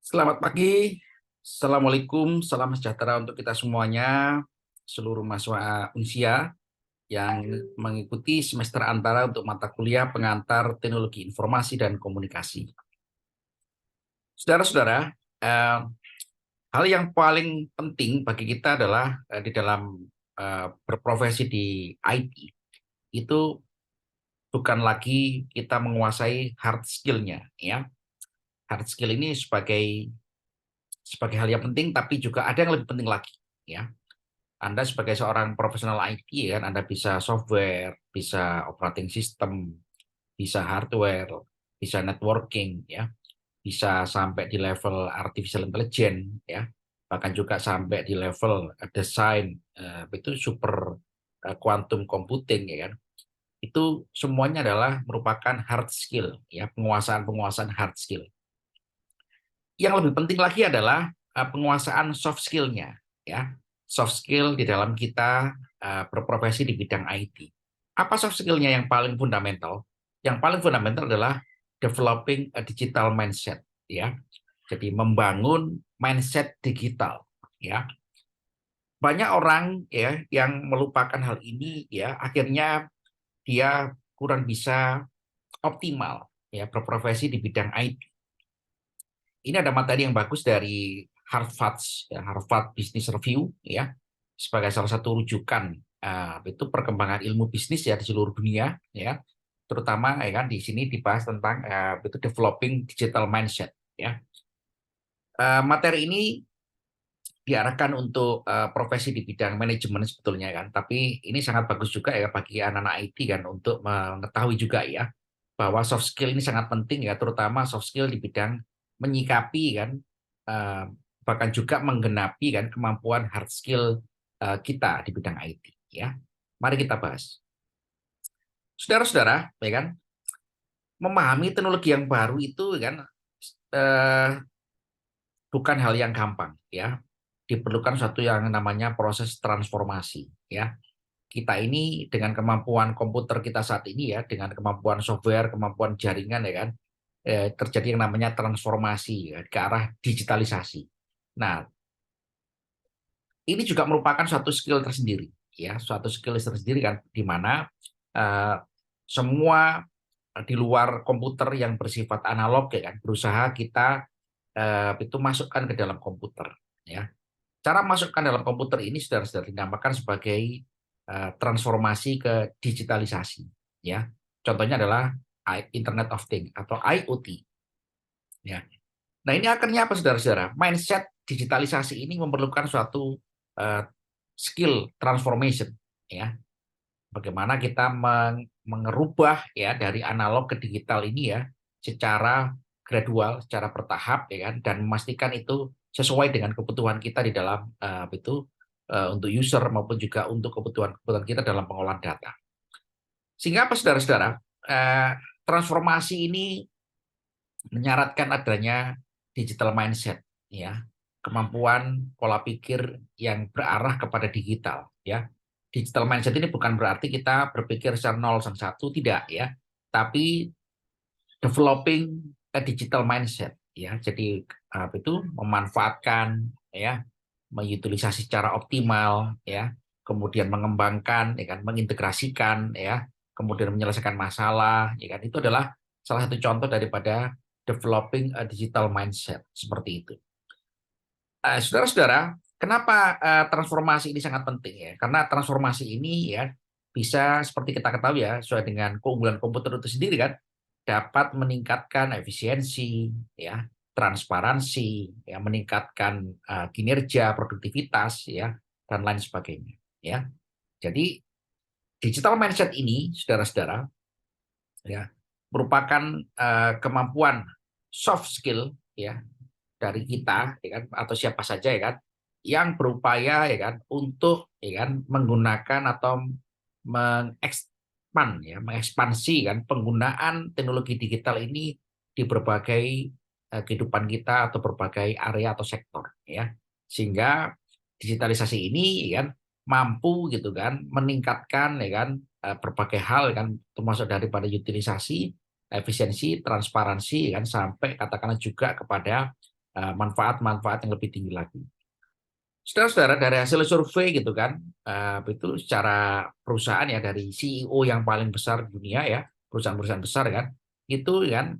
Selamat pagi, Assalamualaikum, salam sejahtera untuk kita semuanya, seluruh mahasiswa Unsia yang mengikuti semester antara untuk mata kuliah pengantar teknologi informasi dan komunikasi. Saudara-saudara, hal yang paling penting bagi kita adalah di dalam berprofesi di IT, itu bukan lagi kita menguasai hard skill-nya, ya. Hard skill ini sebagai hal yang penting, tapi juga ada yang lebih penting lagi, ya. Anda sebagai seorang profesional IT kan, Anda bisa software, bisa operating system, bisa hardware, bisa networking, ya, bisa sampai di level artificial intelligence, ya, bahkan juga sampai di level desain, itu super quantum computing, ya kan. Itu semuanya adalah merupakan hard skill, ya, penguasaan hard skill. Yang lebih penting lagi adalah penguasaan soft skill-nya, ya. Soft skill di dalam kita berprofesi di bidang IT. Apa soft skill-nya yang paling fundamental? Yang paling fundamental adalah developing a digital mindset, ya. Jadi membangun mindset digital, ya. Banyak orang ya yang melupakan hal ini, ya, akhirnya dia kurang bisa optimal ya berprofesi di bidang IT. Ini ada materi yang bagus dari Harvard, ya, Harvard Business Review, ya, sebagai salah satu rujukan itu perkembangan ilmu bisnis ya di seluruh dunia, ya, terutama ya kan di sini dibahas tentang itu developing digital mindset, ya. Materi ini diarahkan untuk profesi di bidang manajemen sebetulnya kan, tapi ini sangat bagus juga ya bagi anak-anak IT kan untuk mengetahui juga ya bahwa soft skill ini sangat penting ya, terutama soft skill di bidang menyikapi kan, eh, bahkan juga menggenapi kan kemampuan hard skill kita di bidang IT ya. Mari kita bahas. Saudara-saudara, ya kan, memahami teknologi yang baru itu kan eh, bukan hal yang gampang ya. Diperlukan suatu yang namanya proses transformasi ya. Kita ini dengan kemampuan komputer kita saat ini ya, dengan kemampuan software, kemampuan jaringan ya kan, terjadi yang namanya transformasi ya, ke arah digitalisasi. Nah, ini juga merupakan suatu skill tersendiri, ya, suatu skill tersendiri kan, di mana eh, semua di luar komputer yang bersifat analog ya kan, berusaha kita itu masukkan ke dalam komputer, ya. Cara masukkan dalam komputer ini sudah dinamakan sebagai transformasi ke digitalisasi, ya. Contohnya adalah Internet of Things atau IoT, ya. Nah, ini akhirnya apa saudara-saudara? Mindset digitalisasi ini memerlukan suatu uh, skill transformation, ya. Bagaimana kita mengerubah ya dari analog ke digital ini ya secara gradual, secara bertahap ya kan, dan memastikan itu sesuai dengan kebutuhan kita di dalam untuk user maupun juga untuk kebutuhan kita dalam pengolahan data. Sehingga apa saudara-saudara? Eh, Transformasi ini menyaratkan adanya digital mindset, ya, kemampuan pola pikir yang berarah kepada digital, ya. Digital mindset ini bukan berarti kita berpikir secara 0 sama 1, tidak ya, tapi developing a digital mindset, ya. Jadi apa itu memanfaatkan ya, mengutilisasi secara optimal ya, kemudian mengembangkan ya kan, mengintegrasikan ya, kemudian menyelesaikan masalah ya kan, itu adalah salah satu contoh daripada developing a digital mindset seperti itu. Saudara-saudara, kenapa transformasi ini sangat penting ya? Karena transformasi ini ya bisa seperti kita ketahui ya, sesuai dengan keunggulan komputer itu sendiri kan, dapat meningkatkan efisiensi, ya, transparansi, ya, meningkatkan kinerja, produktivitas, ya, dan lain sebagainya. Ya, jadi digital mindset ini, saudara-saudara, ya, merupakan kemampuan soft skill, ya, dari kita, ya kan, atau siapa saja ya kan, yang berupaya ya kan untuk ya kan menggunakan atau mengekspansi kan penggunaan teknologi digital ini di berbagai kehidupan kita atau berbagai area atau sektor ya, sehingga digitalisasi ini ya kan mampu gitu kan meningkatkan ya kan berbagai hal ya kan, termasuk daripada utilisasi, efisiensi, transparansi ya kan, sampai katakanlah juga kepada manfaat-manfaat yang lebih tinggi lagi. Saudara-saudara, dari hasil survei gitu kan, itu secara perusahaan ya, dari CEO yang paling besar di dunia ya, perusahaan-perusahaan besar kan, itu kan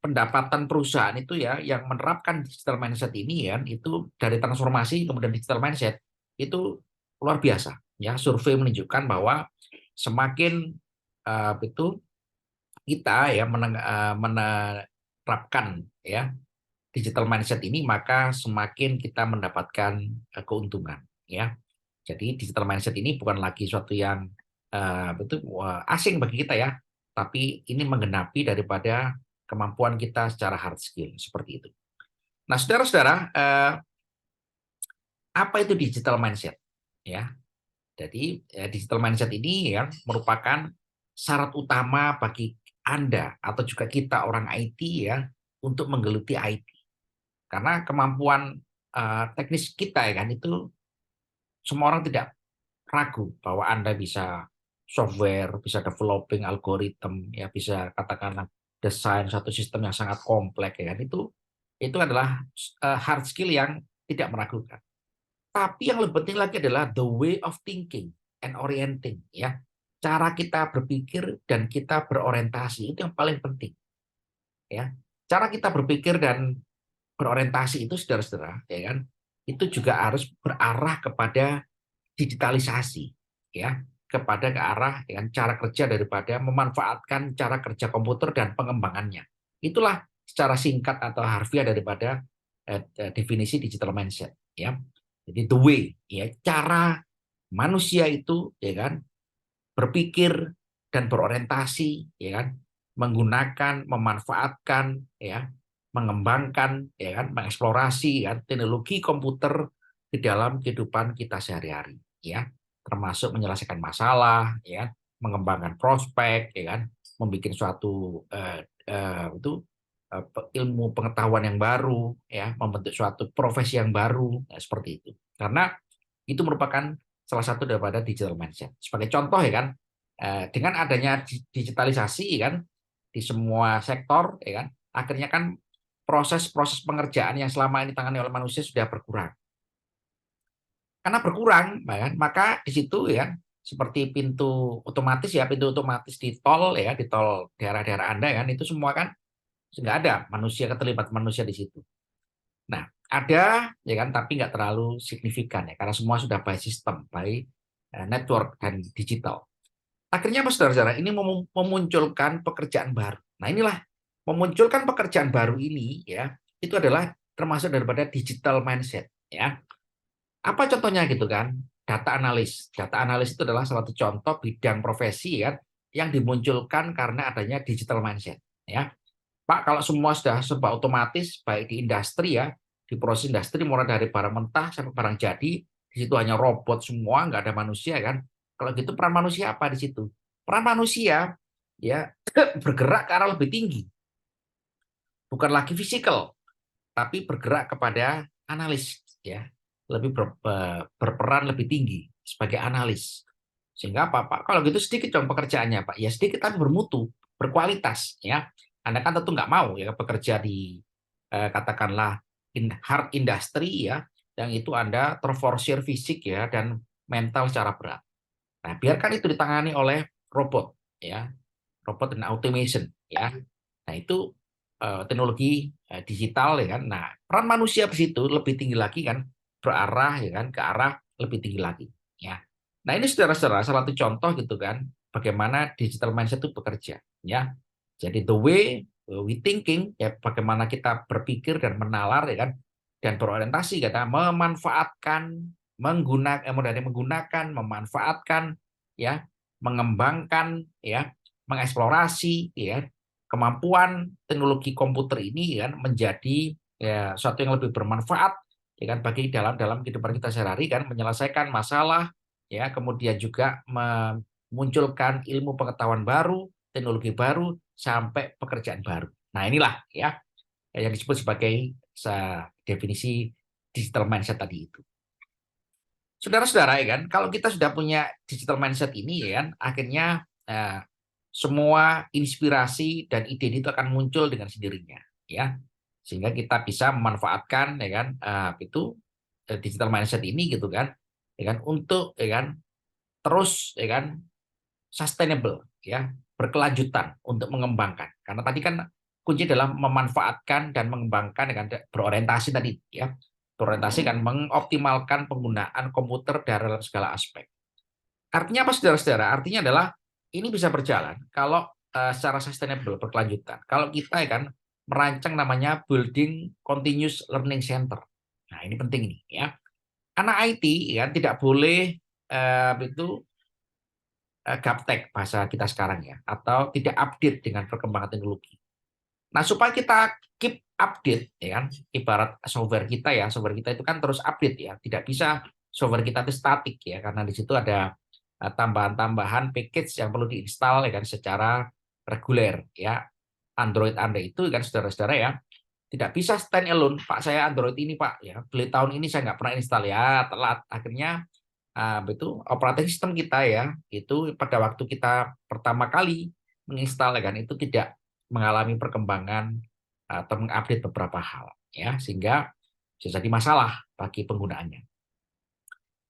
pendapatan perusahaan itu ya yang menerapkan digital mindset ini kan, itu dari transformasi kemudian digital mindset itu luar biasa ya. Survei menunjukkan bahwa semakin itu kita ya menerapkan ya digital mindset ini, maka semakin kita mendapatkan keuntungan ya. Jadi digital mindset ini bukan lagi suatu yang asing bagi kita ya, tapi ini menggenapi daripada kemampuan kita secara hard skill seperti itu. Nah, saudara-saudara, apa itu digital mindset? Ya, jadi digital mindset ini ya merupakan syarat utama bagi Anda atau juga kita orang IT ya untuk menggeluti IT. Karena kemampuan teknis kita ya kan itu semua orang tidak ragu bahwa Anda bisa software, bisa developing algoritma, ya bisa katakanlah desain satu sistem yang sangat kompleks ya kan. Itu adalah hard skill yang tidak meragukan. Tapi yang lebih penting lagi adalah the way of thinking and orienting ya. Cara kita berpikir dan kita berorientasi itu yang paling penting ya. Cara kita berpikir dan berorientasi itu saudara-saudara ya kan, itu juga harus berarah kepada digitalisasi ya, kepada ke arah ya, cara kerja daripada memanfaatkan cara kerja komputer dan pengembangannya. Itulah secara singkat atau harfiah daripada definisi digital mindset ya. Jadi the way ya, cara manusia itu ya kan berpikir dan berorientasi ya kan, menggunakan, memanfaatkan ya, mengembangkan ya kan, mengeksplorasi ya teknologi komputer di dalam kehidupan kita sehari-hari ya, termasuk menyelesaikan masalah ya, mengembangkan prospek ya kan, membuat suatu ilmu pengetahuan yang baru ya, membentuk suatu profesi yang baru ya, seperti itu. Karena itu merupakan salah satu daripada digital mindset. Sebagai contoh ya kan, dengan adanya digitalisasi kan di semua sektor ya kan, akhirnya kan proses-proses pengerjaan yang selama ini ditangani oleh manusia sudah berkurang. Karena berkurang, ya kan, maka di situ ya seperti pintu otomatis ya, pintu otomatis di tol ya, di tol daerah-daerah Anda kan, itu semua kan nggak ada manusia, keterlibatan manusia di situ. Nah, ada ya kan, tapi nggak terlalu signifikan ya, karena semua sudah by system, by network dan digital. Akhirnya Mas saudara-saudara ini memunculkan pekerjaan baru. Nah, inilah memunculkan pekerjaan baru ini ya, itu adalah termasuk daripada digital mindset ya. Apa contohnya gitu kan? Data analis. Data analis itu adalah salah satu contoh bidang profesi ya yang dimunculkan karena adanya digital mindset ya. Pak, kalau semua sudah serba otomatis, baik di industri ya, di proses industri mulai dari barang mentah sampai barang jadi, di situ hanya robot semua, nggak ada manusia kan? Kalau gitu peran manusia apa di situ? Peran manusia ya bergerak ke arah lebih tinggi, bukan lagi fisikal, tapi bergerak kepada analis ya, lebih berperan lebih tinggi sebagai analis. Sehingga apa Pak? Kalau gitu sedikit dong pekerjaannya Pak. Ya sedikit tapi bermutu, berkualitas ya. Anda kan tentu nggak mau ya bekerja di katakanlah hard industry ya, yang itu Anda terforsir fisik ya dan mental secara berat. Nah, biarkan itu ditangani oleh robot ya, robot dan automation ya. Nah, itu teknologi digital ya kan. Nah, peran manusia di situ lebih tinggi lagi kan, berarah ya kan ke arah lebih tinggi lagi ya. Nah, ini saudara-saudara salah satu contoh gitu kan bagaimana digital mindset itu bekerja ya. Jadi the way we thinking ya, bagaimana kita berpikir dan menalar ya kan, dan berorientasi kita memanfaatkan, menggunakan, memanfaatkan ya, mengembangkan ya, mengeksplorasi ya, kemampuan teknologi komputer ini kan menjadi ya suatu yang lebih bermanfaat ya kan bagi dalam dalam kehidupan kita sehari-hari kan, menyelesaikan masalah ya, kemudian juga memunculkan ilmu pengetahuan baru, teknologi baru sampai pekerjaan baru. Nah, inilah ya yang disebut sebagai definisi digital mindset tadi itu. Saudara-saudara ya kan, kalau kita sudah punya digital mindset ini ya kan, akhirnya semua inspirasi dan ide itu akan muncul dengan sendirinya ya. sehingga kita bisa memanfaatkan ya kan itu digital mindset ini gitu kan untuk ya kan terus ya kan sustainable ya, berkelanjutan untuk mengembangkan. Karena tadi kan kunci adalah memanfaatkan dan mengembangkan dengan berorientasi tadi ya. Berorientasi kan mengoptimalkan penggunaan komputer dalam segala aspek. Artinya apa saudara-saudara? Artinya adalah ini bisa berjalan kalau secara sustainable berkelanjutan. Kalau kita ya kan merancang namanya building continuous learning center. Nah, ini penting ini ya. Anak IT ya tidak boleh itu gaptek bahasa kita sekarang ya, atau tidak update dengan perkembangan teknologi. Nah, supaya kita keep update ya kan, ibarat software kita itu kan terus update ya, tidak bisa software kita itu statik ya, karena di situ ada tambahan-tambahan package yang perlu diinstal ya kan secara reguler ya. Android itu kan saudara-saudara ya, tidak bisa stand alone. Pak, saya Android ini Pak ya, beli tahun ini saya nggak pernah install ya, telat. Akhirnya itu operating system kita ya, itu pada waktu kita pertama kali menginstal ya kan itu tidak mengalami perkembangan atau mengupdate beberapa hal ya, sehingga bisa jadi masalah bagi penggunaannya.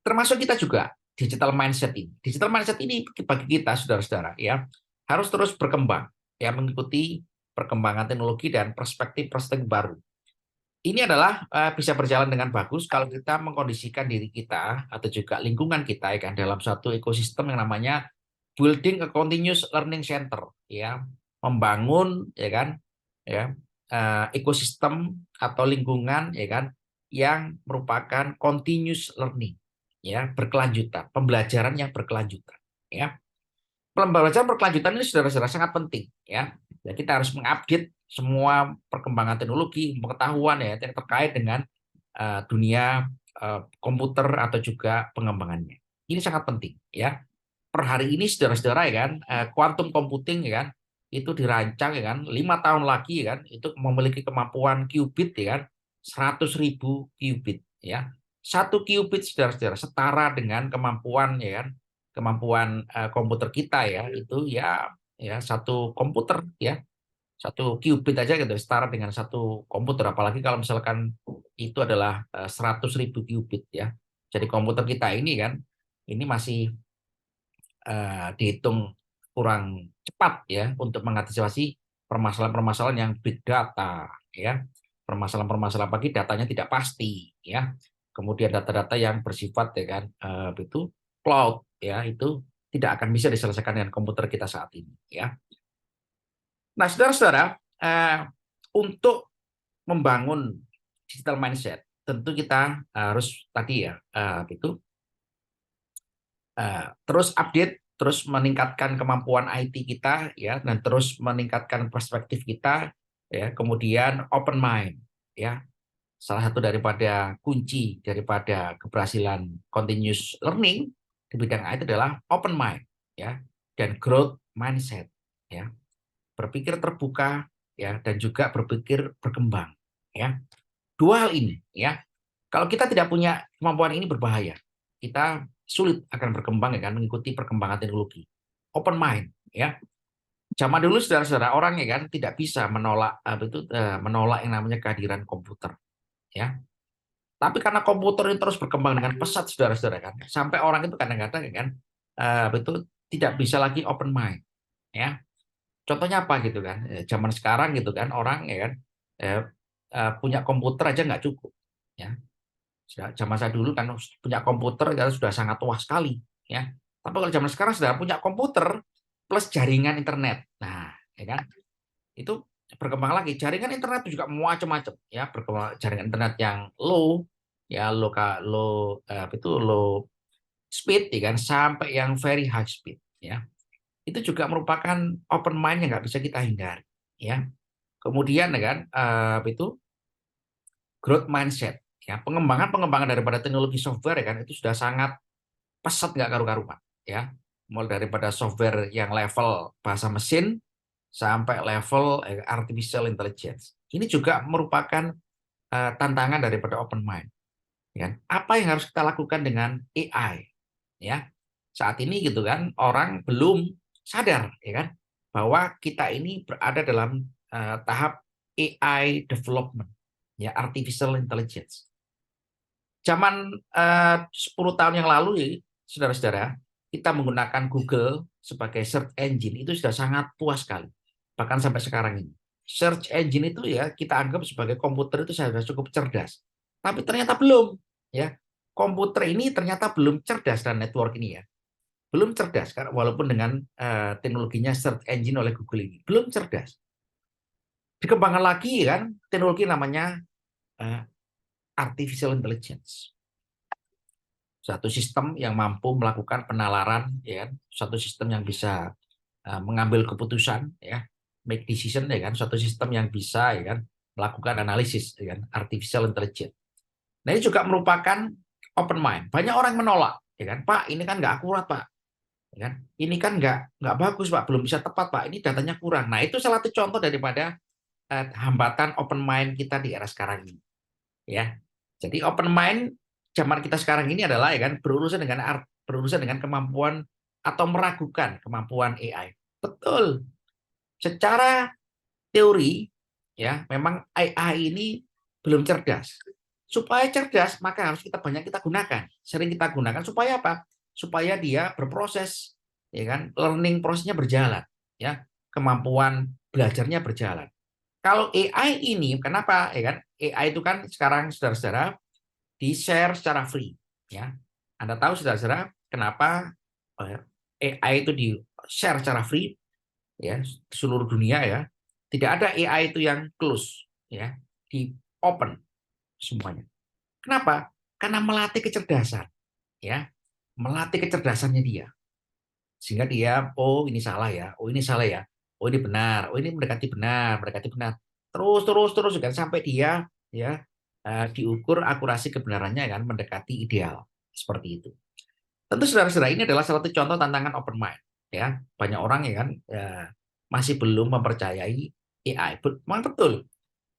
Termasuk kita juga digital mindset ini. Digital mindset ini bagi kita saudara-saudara ya harus terus berkembang ya, mengikuti perkembangan teknologi dan perspektif-perspektif baru. Ini adalah bisa berjalan dengan bagus kalau kita mengkondisikan diri kita atau juga lingkungan kita ya kan dalam suatu ekosistem yang namanya building a continuous learning center ya, membangun ya kan ya ekosistem atau lingkungan ya kan yang merupakan continuous learning ya, berkelanjutan, pembelajaran yang berkelanjutan ya. Pembelajaran berkelanjutan ini saudara-saudara sangat penting ya. Ya, kita harus mengupdate semua perkembangan teknologi, pengetahuan ya yang terkait dengan dunia komputer atau juga pengembangannya. Ini sangat penting ya. Per hari ini saudara-saudara ya kan, quantum computing ya kan, itu dirancang ya kan, 5 tahun lagi ya kan, itu memiliki kemampuan qubit ya kan, 100.000 qubit ya. 1 qubit saudara-saudara setara dengan kemampuan ya kan, kemampuan komputer kita ya, itu ya satu komputer ya, 1 qubit aja gitu setara dengan satu komputer, apalagi kalau misalkan itu adalah 100.000 qubit ya. Jadi komputer kita ini kan ini masih dihitung kurang cepat ya untuk mengantisipasi permasalahan-permasalahan yang big data ya, permasalahan-permasalahan bagi datanya tidak pasti ya, kemudian data-data yang bersifat ya kan itu cloud ya, itu tidak akan bisa diselesaikan dengan komputer kita saat ini ya. Nah, saudara-saudara, untuk membangun digital mindset tentu kita harus tadi ya itu terus update, terus meningkatkan kemampuan IT kita ya, dan terus meningkatkan perspektif kita ya, kemudian open mind ya. Salah satu daripada kunci daripada keberhasilan continuous learning di bidang IT adalah open mind ya, dan growth mindset ya. Berpikir terbuka ya, dan juga berpikir berkembang ya. Dua hal ini ya. Kalau kita tidak punya kemampuan ini berbahaya. Kita sulit akan berkembang ya kan, mengikuti perkembangan teknologi. Open mind ya. Zaman dulu saudara-saudara orang ya kan tidak bisa menolak menolak yang namanya kehadiran komputer ya. Tapi karena komputer ini terus berkembang dengan pesat saudara-saudara kan, sampai orang itu kadang-kadang ya kan itu tidak bisa lagi open mind ya. Contohnya apa gitu kan? Zaman sekarang gitu kan orang ya kan eh, punya komputer aja nggak cukup ya. Zaman saya dulu kan punya komputer ya sudah sangat tua sekali ya. Tapi kalau zaman sekarang sudah punya komputer plus jaringan internet. Nah, ya kan? Itu berkembang lagi. Jaringan internet itu juga macam-macam ya, berkembang jaringan internet yang low ya, low speed ya kan, sampai yang very high speed ya. Itu juga merupakan open mind yang nggak bisa kita hindari ya. Kemudian ya kan itu growth mindset ya, pengembangan daripada teknologi software ya kan itu sudah sangat pesat nggak karu-karuan ya, mulai daripada software yang level bahasa mesin sampai level artificial intelligence. Ini juga merupakan tantangan daripada open mind ya. Apa yang harus kita lakukan dengan AI ya, saat ini gitu kan orang belum sadar ya kan bahwa kita ini berada dalam tahap AI development, ya artificial intelligence. Zaman 10 tahun yang lalu, ya, saudara-saudara, kita menggunakan Google sebagai search engine itu sudah sangat puas sekali. Bahkan sampai sekarang ini. Search engine itu ya kita anggap sebagai komputer itu sudah cukup cerdas. Tapi ternyata belum, ya. Komputer ini ternyata belum cerdas dan network ini ya. Belum cerdas karena walaupun dengan teknologinya search engine oleh Google ini belum cerdas. Dikembangkan lagi kan teknologi namanya eh, artificial intelligence. Satu sistem yang mampu melakukan penalaran, ya kan? Suatu sistem yang bisa mengambil keputusan, ya, make decision, ya kan, suatu sistem yang bisa, ya kan, melakukan analisis, ya kan, artificial intelligence. Nah ini juga merupakan open mind. Banyak orang menolak, ya kan, Pak, ini kan nggak akurat, Pak, ya kan, ini kan nggak bagus, Pak, belum bisa tepat, Pak, ini datanya kurang. Nah itu salah satu contoh daripada hambatan open mind kita di era sekarang ini, ya. Jadi open mind zaman kita sekarang ini adalah, ya kan, berurusan dengan kemampuan atau meragukan kemampuan AI. Betul. Secara teori ya memang AI ini belum cerdas. Supaya cerdas maka harus kita gunakan. Sering kita gunakan supaya apa? Supaya dia berproses, ya kan? Learning prosesnya berjalan, ya. Kemampuan belajarnya berjalan. Kalau AI ini kenapa, ya kan? AI itu kan sekarang saudara-saudara di-share secara free, ya. Anda tahu saudara-saudara kenapa AI itu di-share secara free, ya, seluruh dunia ya. Tidak ada AI itu yang close, ya, di open semuanya. Kenapa? Karena melatih kecerdasan, ya. Melatih kecerdasannya dia. Sehingga dia, oh ini salah ya, oh ini salah ya, oh ini benar, oh ini mendekati benar, mendekati benar. Terus terus terus kan sampai dia ya diukur akurasi kebenarannya kan mendekati ideal. Seperti itu. Tentu saudara-saudara ini adalah salah satu contoh tantangan open mind, ya. Banyak orang ya kan masih belum mempercayai AI. Memang betul.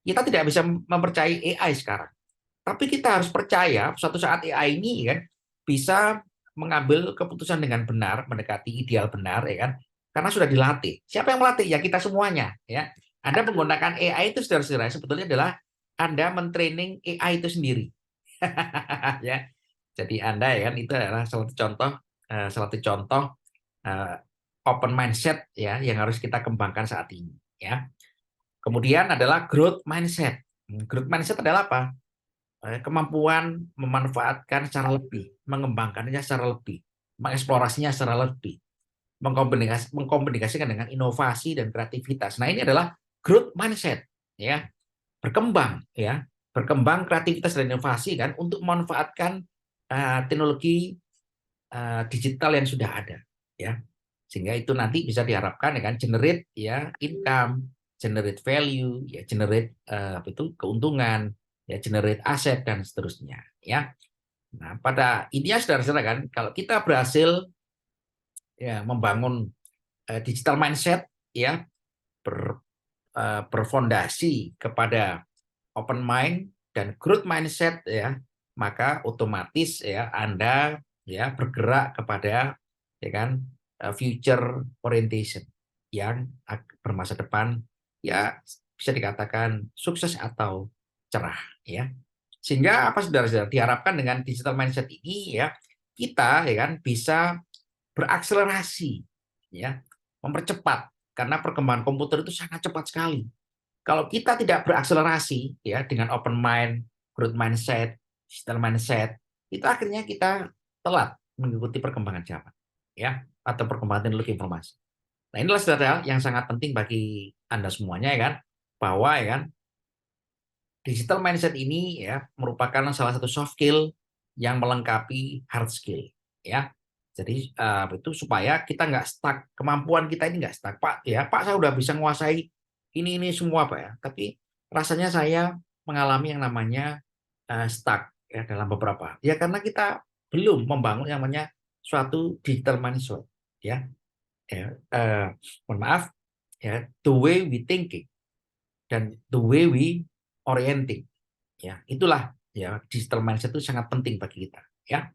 Kita tidak bisa mempercayai AI sekarang. Tapi kita harus percaya suatu saat AI ini kan bisa mengambil keputusan dengan benar, mendekati ideal benar, ya kan? Karena sudah dilatih. Siapa yang melatih? Ya kita semuanya, ya. Anda menggunakan AI itu saudara-saudara sebetulnya adalah Anda mentraining AI itu sendiri. Ya. Jadi Anda ya kan itu adalah salah satu contoh eh, open mindset ya yang harus kita kembangkan saat ini, ya. Kemudian adalah growth mindset. Growth mindset adalah apa? Kemampuan memanfaatkan secara lebih, mengembangkannya secara lebih, mengeksplorasinya secara lebih, mengkomunikasikan dengan inovasi dan kreativitas. Nah, ini adalah growth mindset, ya. Berkembang, ya. Berkembang kreativitas dan inovasi kan untuk memanfaatkan teknologi digital yang sudah ada, ya. Sehingga itu nanti bisa diharapkan ya kan generate ya income, generate value, ya generate itu keuntungan, ya generate aset dan seterusnya, ya. Nah, pada intinya saudara-saudara kan kalau kita berhasil ya membangun digital mindset ya berfondasi kepada open mind dan growth mindset ya, maka otomatis ya Anda ya bergerak kepada ya kan future orientation yang bermasa depan ya bisa dikatakan sukses atau cerah, ya. Sehingga apa saudara-saudara diharapkan dengan digital mindset ini ya kita ya kan bisa berakselerasi ya mempercepat karena perkembangan komputer itu sangat cepat sekali. Kalau kita tidak berakselerasi ya dengan open mind, growth mindset, digital mindset, itu akhirnya kita telat mengikuti perkembangan zaman, ya, atau perkembangan teknologi informasi. Nah, inilah saudara yang sangat penting bagi Anda semuanya ya kan, bahwa ya kan digital mindset ini ya merupakan salah satu soft skill yang melengkapi hard skill, ya. Jadi itu supaya kita nggak stuck, kemampuan kita ini nggak stuck, Pak. Ya, Pak, saya udah bisa menguasai ini semua, Pak ya. Tapi rasanya saya mengalami yang namanya stuck ya dalam beberapa. Ya karena kita belum membangun yang namanya suatu digital mindset, ya. Ya, mohon maaf, ya, the way we thinking dan the way we orienting. Ya, itulah ya digital mindset itu sangat penting bagi kita, ya.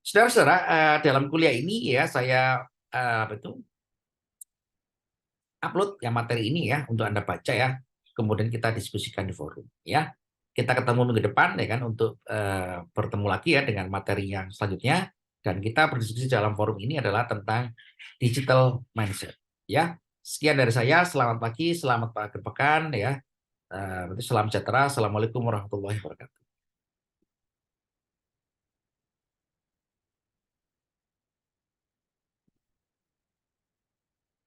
Saudara-saudara, dalam kuliah ini ya saya upload yang materi ini ya untuk Anda baca ya. kemudian kita diskusikan di forum ya. Kita ketemu minggu depan ya kan untuk bertemu lagi ya dengan materi yang selanjutnya, dan kita berdiskusi dalam forum ini adalah tentang digital mindset ya. Sekian dari saya, selamat pagi, selamat akhir pekan ya. Salam sejahtera, assalamualaikum warahmatullahi wabarakatuh.